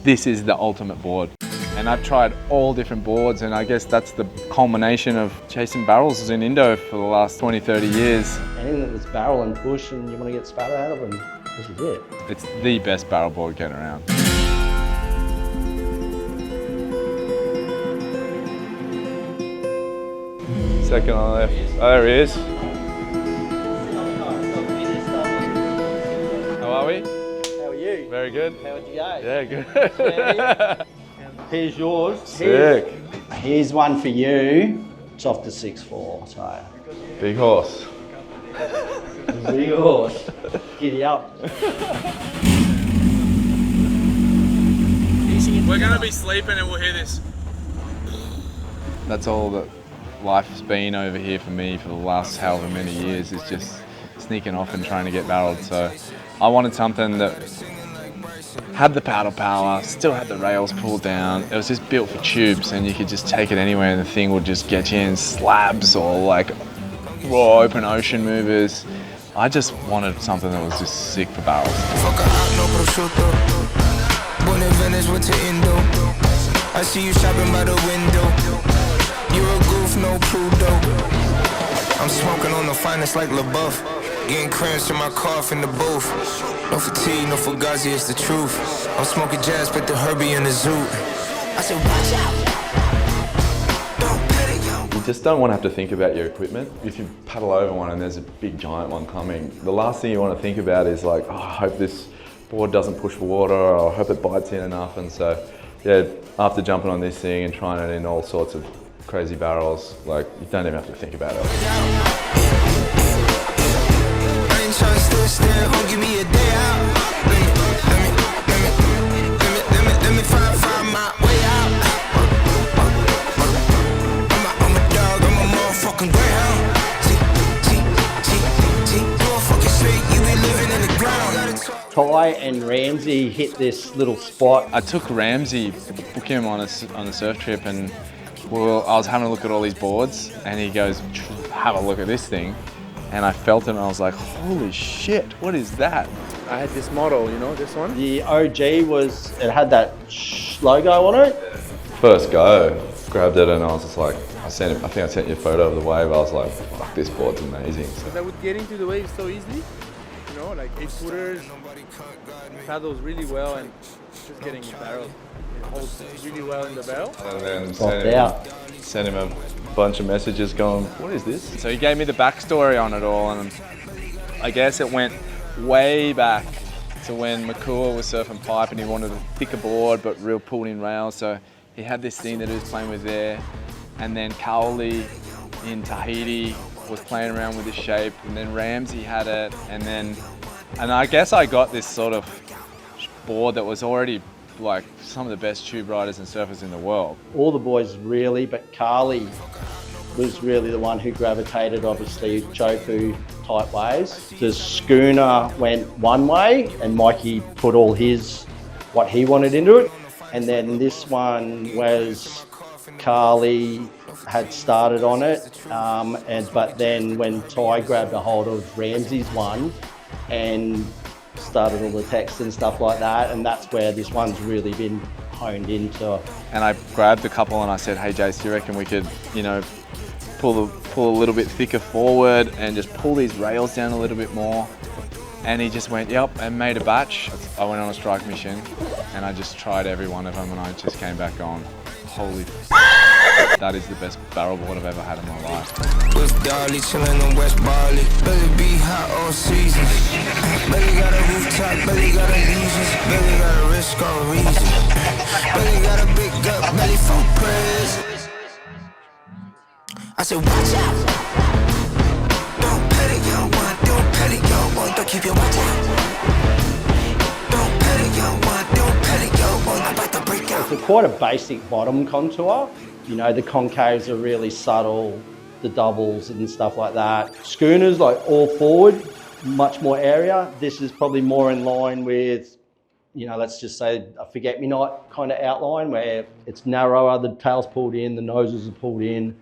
this is the ultimate board. And I've tried all different boards, and I guess that's the culmination of chasing barrels in Indo for the last 20, 30 years. Anything that's barrel and push and you want to get spatter out of them, this is it. It's the best barrel board getting around. Second on the left. Oh, there he is. How are we? How are you? Very good. How would you go? Yeah, good. Here's yours. Sick. Here's one for you. It's off the 6'4", so. Big horse. Big horse. Giddy up. We're gonna be sleeping and we'll hear this. That's all that life's been over here for me for the last however many years, is just sneaking off and trying to get barreled. So I wanted something that had the paddle power, still had the rails pulled down. It was just built for tubes and you could just take it anywhere and the thing would just get you in slabs or like raw open ocean movers. I just wanted something that was just sick for barrels. I see you shopping by the window. You're a goof, no prudo. I'm smoking on the finest like LaBeouf. Getting cramps in my cough in the booth. No fatigue, no fugazi, it's the truth. I'm smoking jazz, put the Herbie in the zoo. I said, watch out. You just don't want to have to think about your equipment. If you paddle over one and there's a big giant one coming, the last thing you want to think about is like, oh, I hope this board doesn't push for water, or I hope it bites in enough. And so, yeah, after jumping on this thing and trying it in all sorts of crazy barrels, like, you don't even have to think about it. Tai and Ramsey hit this little spot. I took Ramsey, booked him on a surf trip, and I was having a look at all these boards, and he goes, have a look at this thing. And I felt it and I was like, holy shit, what is that? I had this model, you know, this one? The OG it had that logo on it. First go, grabbed it and I was just like, I think I sent you a photo of the wave. I was like, fuck, this board's amazing. Because I would get into the wave so easily, you know, like 8-footers, paddles really well and just getting barreled. It holds really well in the barrel. And then sent him a bunch of messages going, what is this? So he gave me the backstory on it all, and I guess it went way back to when Makua was surfing pipe and he wanted a thicker board but real pulled in rails. So he had this thing that he was playing with there. And then Cowley in Tahiti was playing around with the shape, and then Ramsey had it, and I guess I got this sort of board that was already like some of the best tube riders and surfers in the world. All the boys really, but Carly was really the one who gravitated, obviously, Chopu type ways. The Schooner went one way and Mikey put all what he wanted into it. And then this one was Carly had started on it, but then when Tai grabbed a hold of Ramsey's one and started all the text and stuff like that, and that's where this one's really been honed into. And I grabbed a couple and I said, hey Jace, do you reckon we could, you know, pull a little bit thicker forward and just pull these rails down a little bit more? And he just went, yep, and made a batch. I went on a strike mission and I just tried every one of them, and I just came back on, holy that is the best barrel board I've ever had in my life. With Dolly chilling in West Bali, belly be hot all season. Belly got a rooftop, belly got a legions, belly got a risk on reason. Belly got a big gut, belly for praise. I said, watch out. Don't pet it, yo, one, don't pet it, yo, one, don't keep your watch out. Don't pet it, yo, one, don't pet it, yo, one, I'm about to break out. It's quite a basic bottom contour. You know, the concaves are really subtle, the doubles and stuff like that. Schooners, like all forward, much more area. This is probably more in line with, you know, let's just say a forget-me-not kind of outline where it's narrower, the tail's pulled in, the noses are pulled in.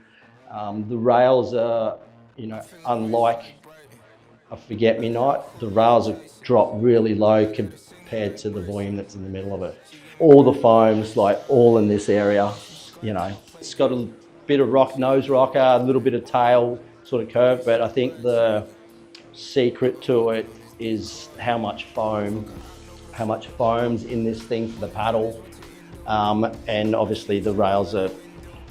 The rails are, you know, unlike a forget-me-not, the rails are dropped really low compared to the volume that's in the middle of it. all the foams, like all in this area, you know. It's got a bit of nose rocker, a little bit of tail sort of curve, but I think the secret to it is how much foam's in this thing for the paddle. And obviously the rails are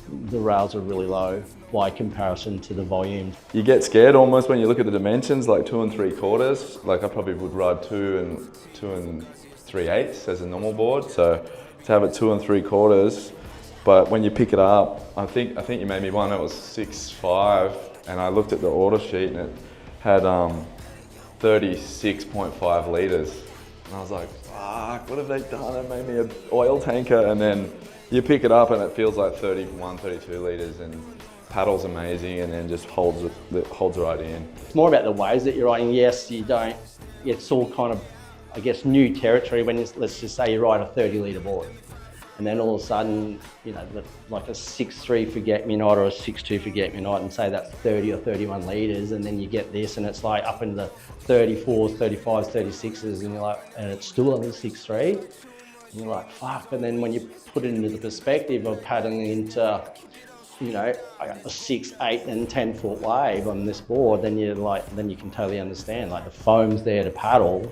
really low by comparison to the volume. You get scared almost when you look at the dimensions, like 2 3/4. Like I probably would ride 2 3/8 as a normal board. So to have it 2 3/4, but when you pick it up, I think you made me one that was 6.5, and I looked at the order sheet and it had 36.5 litres. And I was like, fuck, what have they done? They made me an oil tanker. And then you pick it up and it feels like 31, 32 litres, and paddle's amazing, and then just holds right in. It's more about the waves that you're riding. Yes, it's all kind of, I guess, new territory when let's just say you ride a 30-litre board. And then all of a sudden, you know, like a 6.3 forget-me-not or a 6.2 forget-me-not, and say that's 30 or 31 litres, and then you get this and it's like up in the 34s, 35s, 36s, and you're like, and it's still only 6.3. And you're like, fuck. And then when you put it into the perspective of paddling into, you know, I got a 6, 8 and 10 foot wave on this board, then you can totally understand, like the foam's there to paddle,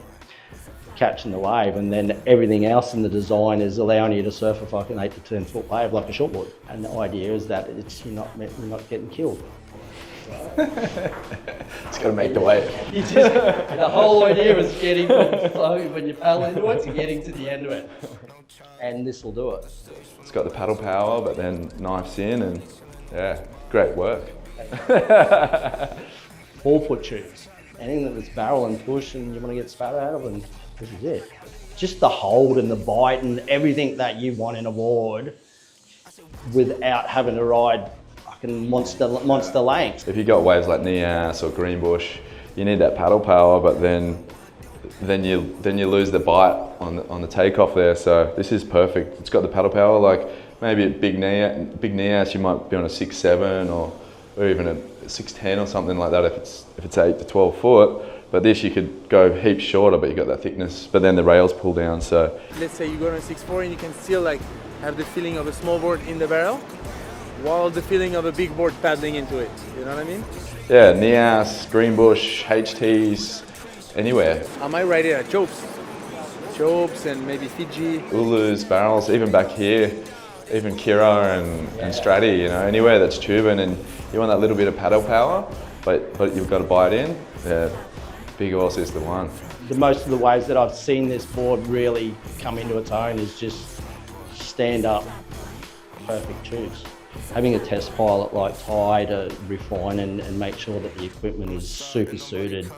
catching the wave, and then everything else in the design is allowing you to surf a fucking 8 to 10 foot wave like a shortboard. And the idea is that you're not getting killed. It's got to make the wave. The whole idea is getting from the flow when you paddle into it to getting to the end of it. And this will do it. It's got the paddle power, but then knifes in, and yeah, great work. 4-foot tubes. Anything that's barrel and push and you want to get spatter out of, and this is it. Just the hold and the bite and everything that you want in a board without having to ride fucking monster lengths. If you got waves like Nias or Greenbush, you need that paddle power, but then you lose the bite on the takeoff there. So this is perfect. It's got the paddle power. Like maybe at Big Nias, you might be on a 6.7 or even a 6.10 or something like that if it's 8 to 12 foot. But this you could go heaps shorter, but you got that thickness. But then the rails pull down. So let's say you go on a 6.4 and you can still like have the feeling of a small board in the barrel, while the feeling of a big board paddling into it. You know what I mean? Yeah, Nias, Greenbush, HTs, anywhere. I might ride it at Jobs and maybe Fiji. Ulus, barrels, even back here, even Kira and Stratty, you know, anywhere that's tubing and you want that little bit of paddle power, but you've got to bite in. Yeah, Big Horse is the one. Most of the ways that I've seen this board really come into its own is just stand up, perfect tubes. Having a test pilot like Tai to refine and make sure that the equipment is super suited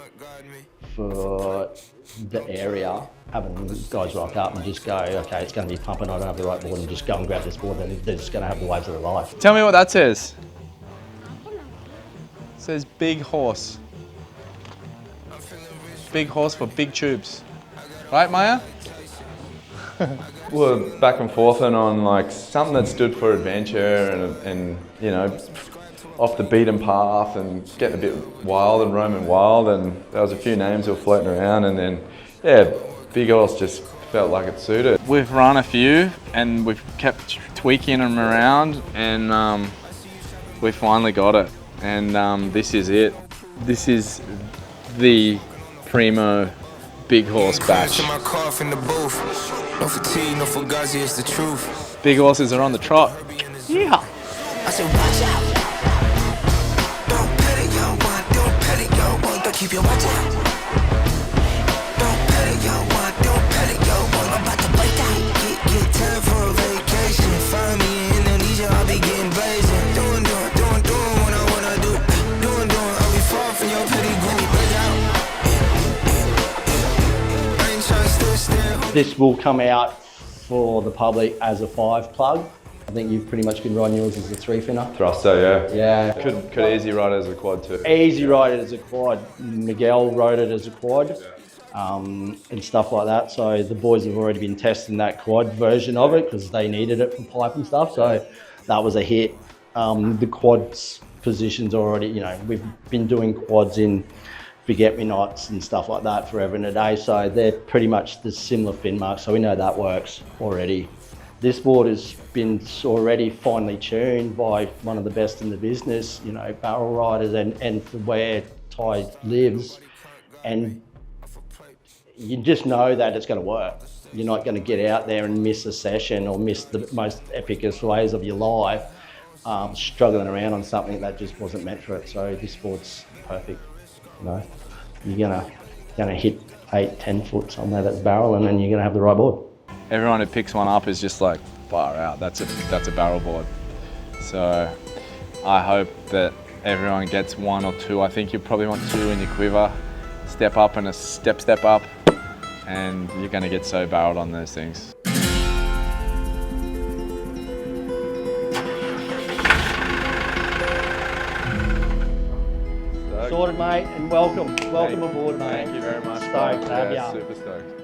for the area, having guys rock up and just go, okay, it's going to be pumping, I don't have the right board, and just go and grab this board, and they're just going to have the waves of their life. Tell me what that says. It says Big Horse. Big Horse for big tubes. Right, Maya? We're back and forth and on like something that stood for adventure and you know, off the beaten path and getting a bit wild and roaming wild, and there was a few names that were floating around, and then yeah, Big Horse just felt like it suited. We've run a few and we've kept tweaking them around, and we finally got it, and this is it. This is the Primo Big Horse batch. No fatigue, no fugazi, it's the truth. Big horses are on the trot. Yeah. I said, watch out. Don't pet it, yo, one. Don't pet it, yo, one. Don't keep your watch out. Don't pet it, yo, one. Don't pet it, yo, one. I'm about to break out. Get time for a vacation. Find me in Indonesia, I'll be getting blazing. Doing what I wanna do. Doing, I'll be far from your petty group. Break out. I ain't trying to still. This will come out for the public as a 5 plug. I think you've pretty much been riding yours as a 3-finner. Thruster, yeah. Yeah. Could easy ride it as a quad too. Easy ride it as a quad. Miguel rode it as a quad, and stuff like that. So the boys have already been testing that quad version of it because they needed it for pipe and stuff. So that was a hit. The quads positions already, you know, we've been doing quads in forget-me-nots and stuff like that forever and a day. So they're pretty much the similar fin marks. So we know that works already. This board has been already finely tuned by one of the best in the business, you know, barrel riders and for where Tai lives. And you just know that it's going to work. You're not going to get out there and miss a session or miss the most epicest ways of your life struggling around on something that just wasn't meant for it. So this board's perfect. You know, you're gonna hit 8-10 foot somewhere that's barreling, and you're gonna have the right board. Everyone who picks one up is just like, far out. That's a barrel board. So I hope that everyone gets 1 or 2. I think you probably want 2 in your quiver. Step up and a step up, and you're gonna get so barreled on those things. Sorted, mate, and welcome aboard, mate. Thank you very much. Stoked to have Yeah, ya. super stoked.